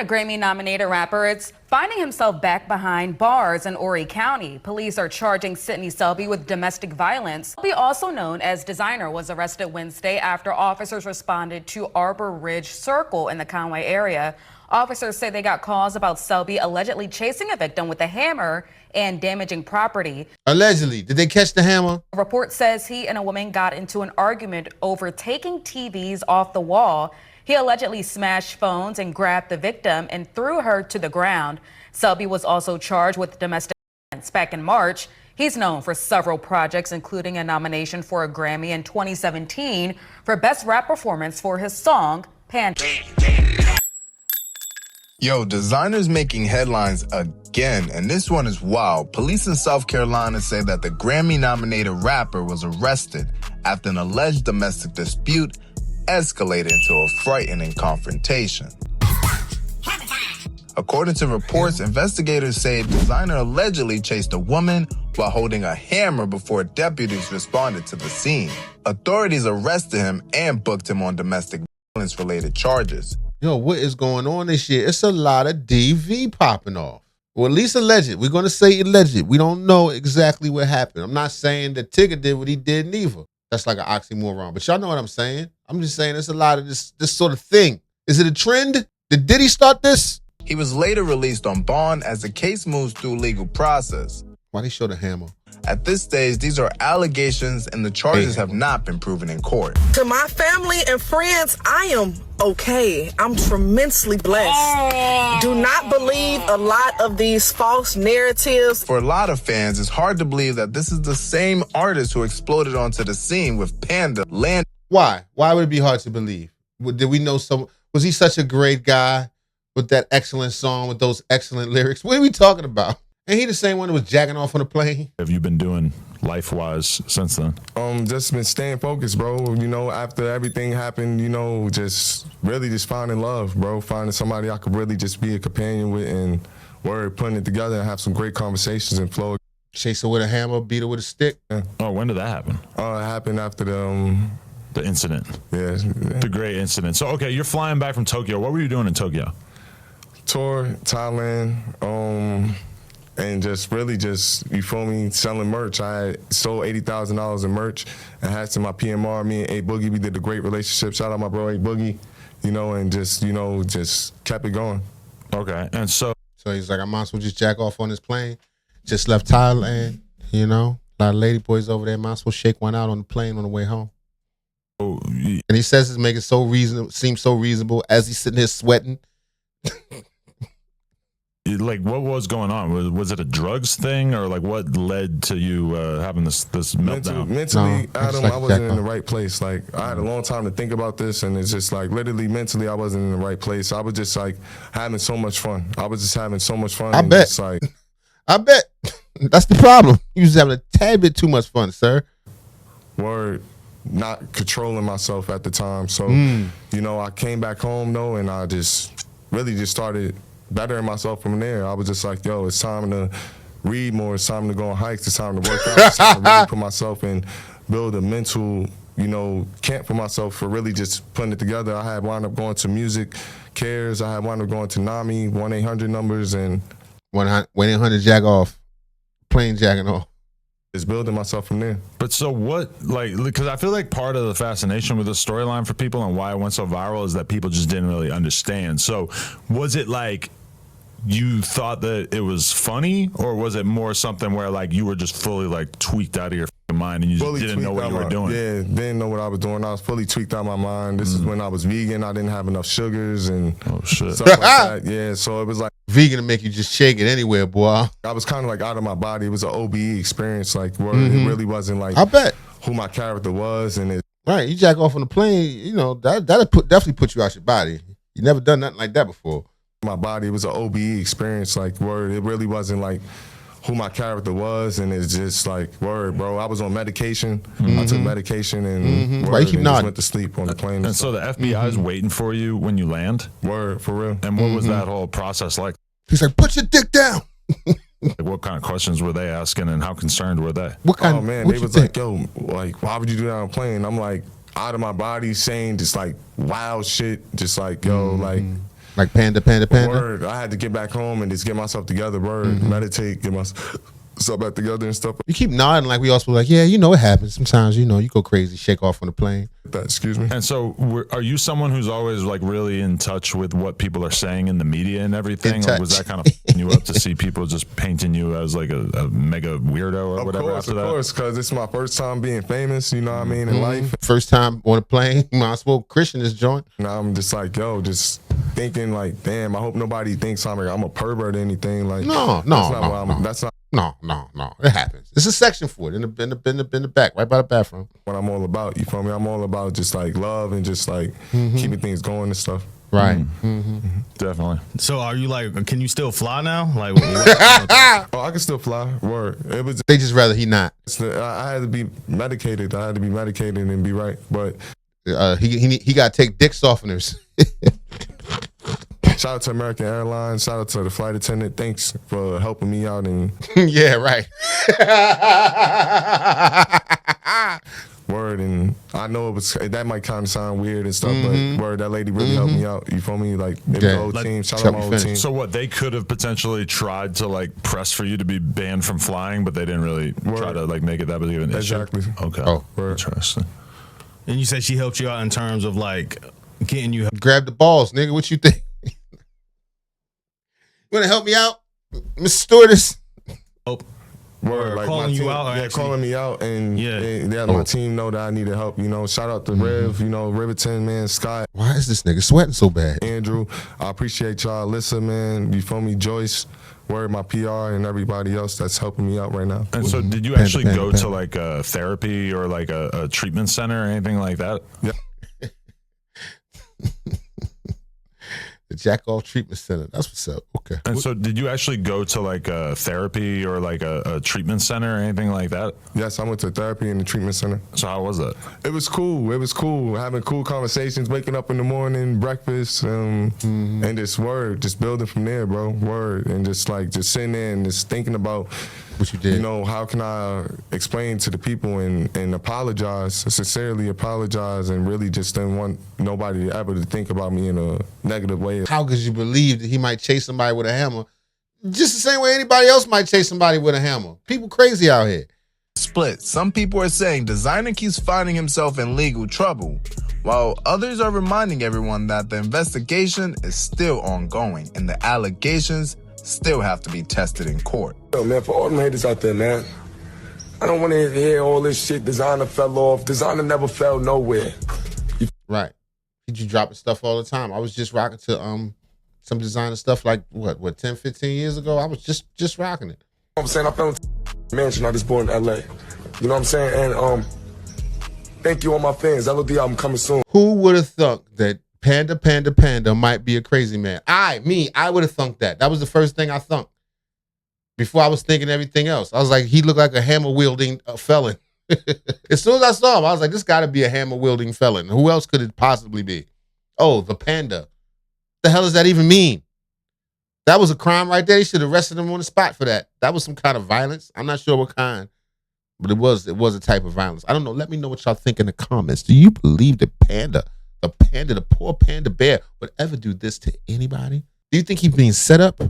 A Grammy-nominated rapper is finding himself back behind bars in Horry County. Police are charging Sidney Selby with domestic violence. Selby, also known as Desiigner, was arrested Wednesday after officers responded to Arbor Ridge Circle in the Conway area. Officers say they got calls about Selby allegedly chasing a victim with a hammer and damaging property. Allegedly. Did they catch the hammer? A report says he and a woman got into an argument over taking TVs off the wall. He allegedly smashed phones and grabbed the victim and threw her to the ground. Selby was also charged with domestic violence back in March. He's known for several projects, including a nomination for a Grammy in 2017 for Best Rap Performance for his song, Panda. Yo, Desiigner's making headlines again, and this one is wild. Police in South Carolina say that the Grammy-nominated rapper was arrested after an alleged domestic dispute escalated into a frightening confrontation. According to reports, investigators say Desiigner allegedly chased a woman while holding a hammer before deputies responded to the scene. Authorities arrested him and booked him on domestic violence-related charges. Yo, what is going on this year? It's a lot of DV popping off. Well, at least alleged. We're going to say alleged. We don't know exactly what happened. I'm not saying that Tigger did what he did neither. That's like an oxymoron. But y'all know what I'm saying. I'm just saying it's a lot of this sort of thing. Is it a trend? Did Diddy start this? He was later released on bond as the case moves through legal process. Why they show the hammer? At this stage, these are allegations and the charges have not been proven in court. To my family and friends, I am okay. I'm tremendously blessed. Do not believe a lot of these false narratives. For a lot of fans, it's hard to believe that this is the same artist who exploded onto the scene with Panda land. Why? Why would it be hard to believe? Did we know some? Was he such a great guy with that excellent song with those excellent lyrics? What are we talking about? Ain't he the same one that was jacking off on the plane? Have you been doing life-wise since then? Just been staying focused, bro. You know, after everything happened, you know, just really just finding love, bro. Finding somebody I could really just be a companion with and putting it together and have some great conversations and flow. Chase her with a hammer, beat her with a stick. Yeah. Oh, when did that happen? It happened after the incident. Yeah. The great incident. So, okay, you're flying back from Tokyo. What were you doing in Tokyo? Tour, Thailand, and just really just, you feel me, selling merch. I had sold $80,000 in merch. I had to my PMR, me and A Boogie, we did a great relationship. Shout out my bro A Boogie, you know, and just, you know, just kept it going. Okay, and so he's like, I might as well just jack off on this plane. Just left Thailand, you know. A lot of lady boys over there, might as well shake one out on the plane on the way home. And he says it's making it so reasonable, seems so reasonable as he's sitting here sweating. Like, what was going on? Was it a drugs thing, or like what led to you having this meltdown? Mentally, No, Adam, like I wasn't Jack in the right place. Like, I had a long time to think about this, and it's just like literally mentally, I wasn't in the right place. I was just like having so much fun. I was just having so much fun. I bet. Just, like, I bet that's the problem. You was having a tad bit too much fun, sir. Word. Not controlling myself at the time. So, you know, I came back home though, and I just really just started bettering myself from there. I was just like, yo, it's time to read more. It's time to go on hikes. It's time to work out. It's time to really put myself in, build a mental, you know, camp for myself for really just putting it together. I had wound up going to Music Cares. I had wound up going to NAMI, 1-800 numbers, and 1-800 jack off, plane jacking off. Just building myself from there. But so what, like, because I feel like part of the fascination with this storyline for people and why it went so viral is that people just didn't really understand. So was it like you thought that it was funny, or was it more something where like you were just fully like tweaked out of your mind and you just didn't know what you were doing? Yeah, didn't know what I was doing. I was fully tweaked out of my mind. This is when I was vegan. I didn't have enough sugars and stuff like that. Yeah, so it was like vegan to make you just shake it anywhere, boy. I was kind of like out of my body. It was an OBE experience. Like, where it really wasn't like I bet who my character was, and it. Right, you jack off on the plane. You know that'll definitely put you out your body. You never done nothing like that before. My body, it was an OBE experience. Like, word, it really wasn't like who my character was, and it's just like, word, bro. I was on medication. I took medication, and Why you keep and nodding? just went to sleep on the plane. And so the FBI is waiting for you when you land? Word, for real. And what was that whole process like? He's like, put your dick down. Like, what kind of questions were they asking, and how concerned were they? What kind? Oh man, what they you was think? like, yo, like, why would you do that on a plane? I'm like, out of my body, saying just like wild shit, just like, yo, like, Like Panda. Word. I had to get back home and just get myself together. Word. Meditate, get myself back together and stuff. You keep nodding like we all supposed like, yeah, you know it happens. Sometimes, you know, you go crazy, shake off on the plane. Excuse me. And so, are you someone who's always like really in touch with what people are saying in the media and everything? Or was that kind of f***ing you up to see people just painting you as like a mega weirdo or whatever after that? Of course, because it's my first time being famous, you know what I mean, in life. First time on a plane, I spoke Christian this joint. Now I'm just like, yo, just thinking like, damn, I hope nobody thinks I'm a pervert or anything. Like, No. That's not No. It happens. It's a section for it in the back, right by the bathroom. what I'm all about. You feel me? I'm all about just like love and just like keeping things going and stuff. Right. Definitely. So are you like, can you still fly now? Like, Oh, I can still fly. Word. It was. They just rather he not. I had to be medicated. And be right. But He got to take dick softeners. shout out to American Airlines. Shout out to the flight attendant. Thanks for helping me out. And Yeah, right. word. And I know that might kind of sound weird and stuff, but word, that lady really helped me out. You feel me? Like, the whole team. Shout out my whole team. So what, they could have potentially tried to like press for you to be banned from flying, but they didn't really try to like make it that big of an issue? Exactly. Okay. Oh, interesting. and you said she helped you out in terms of like getting you. Grab the balls, nigga. What you think? You want to help me out, Mr. Stewardess? Word, like calling my team, you out, or actually, calling me out, and Yeah. my team know that I needed help. You know, shout out to Rev, you know, Riverton, man, Scott, Why is this nigga sweating so bad? Andrew. I appreciate y'all. Listen, man, you feel me, Joyce, Word, my PR, and everybody else that's helping me out right now. And so did you actually go to like a therapy or like a treatment center or anything like that? Yeah. The Jack Off Treatment Center. That's what's up. Okay. And so did you actually go to like a therapy or like a treatment center or anything like that? Yes, I went to therapy in the treatment center. So how was that? It was cool. It was cool. Having cool conversations, waking up in the morning, breakfast, and just building from there, bro. Word. And just sitting there and just thinking about What you did. you know, how can I explain to the people and apologize, sincerely apologize, and really just didn't want nobody to ever to think about me in a negative way. How could you believe that he might chase somebody with a hammer? Just the same way anybody else might chase somebody with a hammer. People crazy out here. Split. Some people are saying Desiigner keeps finding himself in legal trouble, while others are reminding everyone that the investigation is still ongoing and the allegations still have to be tested in court. Yo, man, for all them haters out there, man, I don't want to hear all this shit. Desiigner fell off. Desiigner never fell nowhere. Right. You dropping stuff all the time. I was just rocking to some designer stuff like what 10, 15 years ago. I was just rocking it. You know what I'm saying? I fell into mansion. I just born in LA. You know what I'm saying? And thank you all my fans. LOD album coming soon. Who would have thunk that Panda might be a crazy man? I would have thunk that. That was the first thing I thunk. Before I was thinking everything else. I was like, he looked like a hammer-wielding felon. As soon as I saw him, I was like, this got to be a hammer-wielding felon. Who else could it possibly be? Oh, the Panda. The hell does that even mean? That was a crime right there. They should have arrested him on the spot for that. That was some kind of violence. I'm not sure what kind, but it was a type of violence. I don't know. Let me know what y'all think in the comments. Do you believe that the poor panda bear would ever do this to anybody? Do you think he's being set up?